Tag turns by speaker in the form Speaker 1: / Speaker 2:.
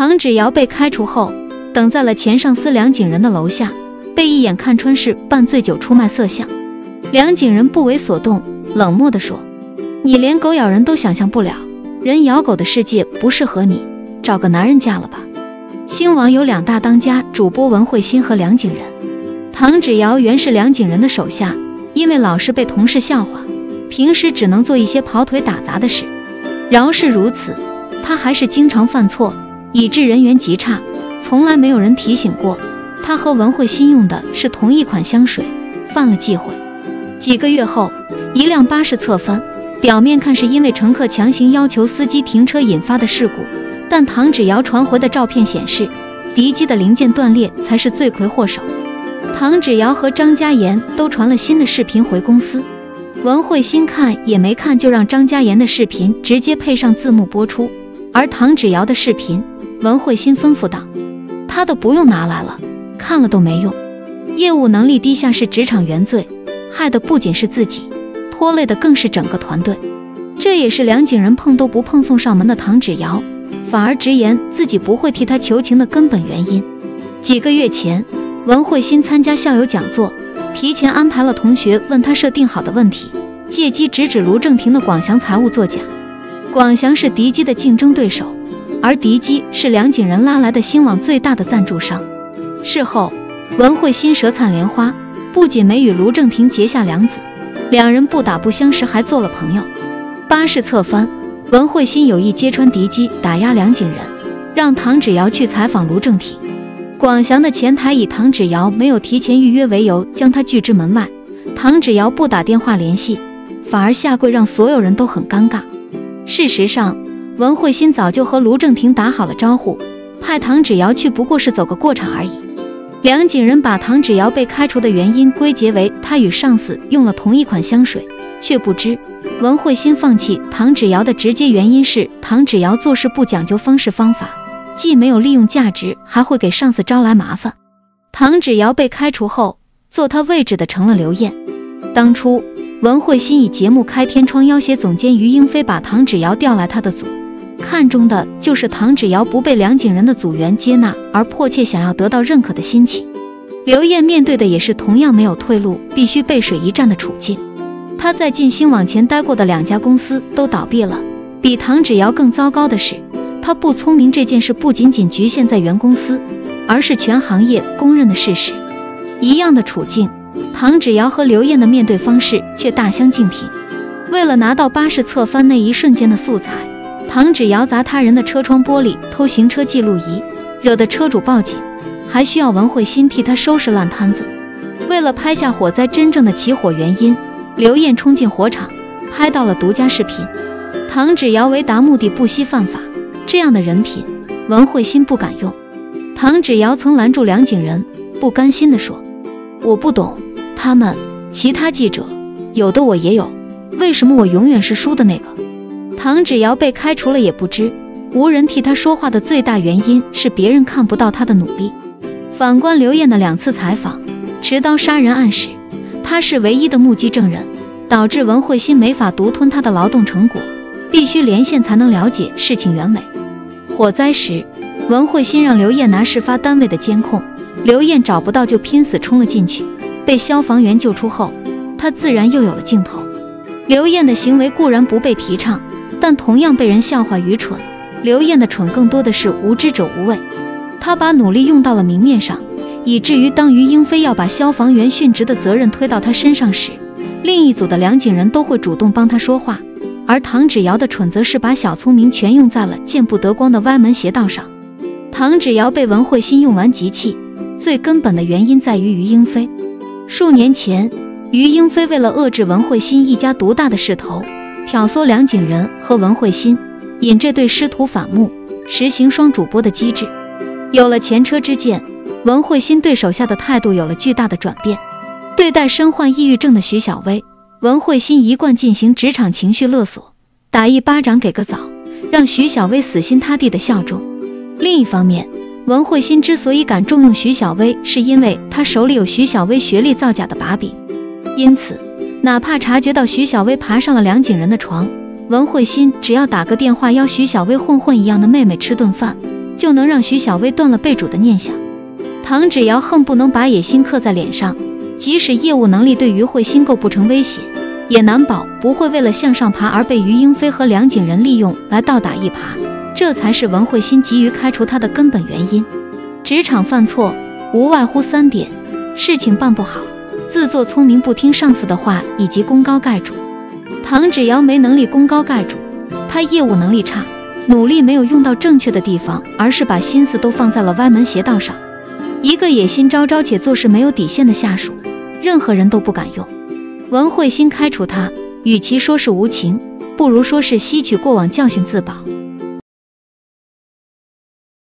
Speaker 1: 唐芷瑶被开除后，等在了前上司梁景仁的楼下，被一眼看穿是半醉酒出卖色相。梁景仁不为所动，冷漠地说：你连狗咬人都想象不了，人咬狗的世界不适合你，找个男人嫁了吧。新网有2大当家主播文慧欣和梁景仁。唐芷瑶原是梁景仁的手下，因为老是被同事笑话，平时只能做一些跑腿打杂的事。饶是如此，他还是经常犯错，以致人缘极差，从来没有人提醒过他和文慧欣用的是同一款香水，犯了忌讳。几个月后，一辆巴士侧翻，表面看是因为乘客强行要求司机停车引发的事故，但唐芷瑶传回的照片显示，敌机的零件断裂才是罪魁祸首。唐芷瑶和张嘉妍都传了新的视频回公司，文慧欣看也没看就让张嘉妍的视频直接配上字幕播出，而唐芷瑶的视频，文慧欣吩咐道：他的不用拿来了，看了都没用。业务能力低下是职场原罪，害的不仅是自己，拖累的更是整个团队。这也是梁景仁碰都不碰送上门的唐芷瑶，反而直言自己不会替他求情的根本原因。几个月前，文慧欣参加校友讲座，提前安排了同学问他设定好的问题，借机直指卢正廷的广祥财务作假。广祥是敌机的竞争对手，而敌机是梁景仁拉来的新网最大的赞助商。事后，文慧欣舌灿莲花，不仅没与卢正廷结下梁子，两人不打不相识，还做了朋友。巴士侧翻，文慧欣有意揭穿敌机打压梁景仁，让唐芷瑶去采访卢正廷。广祥的前台以唐芷瑶没有提前预约为由将他拒之门外，唐芷瑶不打电话联系，反而下跪，让所有人都很尴尬。事实上，文慧欣早就和卢正廷打好了招呼，派唐芷瑶去不过是走个过场而已。梁景仁把唐芷瑶被开除的原因归结为他与上司用了同一款香水，却不知文慧欣放弃唐芷瑶的直接原因是唐芷瑶做事不讲究方式方法，既没有利用价值，还会给上司招来麻烦。唐芷瑶被开除后，坐他位置的成了刘燕。当初文慧欣以节目开天窗要挟总监于英飞把唐芷瑶调来他的组，看中的就是唐芷瑶不被梁景仁的组员接纳而迫切想要得到认可的心情。刘燕面对的也是同样没有退路，必须背水一战的处境。他在进新网前待过的2家公司都倒闭了，比唐芷瑶更糟糕的是，他不聪明这件事不仅仅局限在原公司，而是全行业公认的事实。一样的处境，唐芷瑶和刘燕的面对方式却大相径庭。为了拿到巴士侧翻那一瞬间的素材，唐芷瑶砸他人的车窗玻璃，偷行车记录仪，惹得车主报警，还需要文慧欣替他收拾烂摊子。为了拍下火灾真正的起火原因，刘燕冲进火场，拍到了独家视频。唐芷瑶为达目的不惜犯法，这样的人品，文慧欣不敢用。唐芷瑶曾拦住梁景仁，不甘心地说：我不懂，他们其他记者有的我也有，为什么我永远是输的那个？唐芷瑶被开除了也不知，无人替他说话的最大原因是别人看不到他的努力。反观刘燕的2次采访，持刀杀人案时，他是唯一的目击证人，导致文慧欣没法独吞他的劳动成果，必须连线才能了解事情原委。火灾时，文慧欣让刘燕拿事发单位的监控，刘燕找不到就拼死冲了进去，被消防员救出后，他自然又有了镜头。刘燕的行为固然不被提倡，但同样被人笑话愚蠢。刘燕的蠢更多的是无知者无畏，他把努力用到了明面上，以至于当于英飞要把消防员殉职的责任推到他身上时，另一组的梁景仁都会主动帮他说话，而唐芷瑶的蠢则是把小聪明全用在了见不得光的歪门邪道上。唐芷瑶被文慧欣用完即弃，最根本的原因在于于英飞。数年前，于英飞为了遏制文慧欣一家独大的势头，挑唆梁景仁和文慧欣，引这对师徒反目，实行双主播的机制。有了前车之鉴，文慧欣对手下的态度有了巨大的转变。对待身患抑郁症的徐小薇，文慧欣一贯进行职场情绪勒索，打一巴掌给个枣，让徐小薇死心塌地的效忠。另一方面，文慧欣之所以敢重用徐小薇，是因为她手里有徐小薇学历造假的把柄。因此，哪怕察觉到徐小薇爬上了梁景仁的床，文慧欣只要打个电话邀徐小薇混混一样的妹妹吃顿饭，就能让徐小薇断了被逐的念想。唐芷瑶恨不能把野心刻在脸上，即使业务能力对于慧心构不成威胁，也难保不会为了向上爬而被于英飞和梁景仁利用来倒打一耙，这才是文慧心急于开除他的根本原因。职场犯错无外乎3点：事情办不好，自作聪明不听上司的话，以及功高盖主。唐芷瑶没能力功高盖主，她业务能力差，努力没有用到正确的地方，而是把心思都放在了歪门邪道上。一个野心昭昭且做事没有底线的下属，任何人都不敢用。文慧心开除他，与其说是无情，不如说是吸取过往教训自保。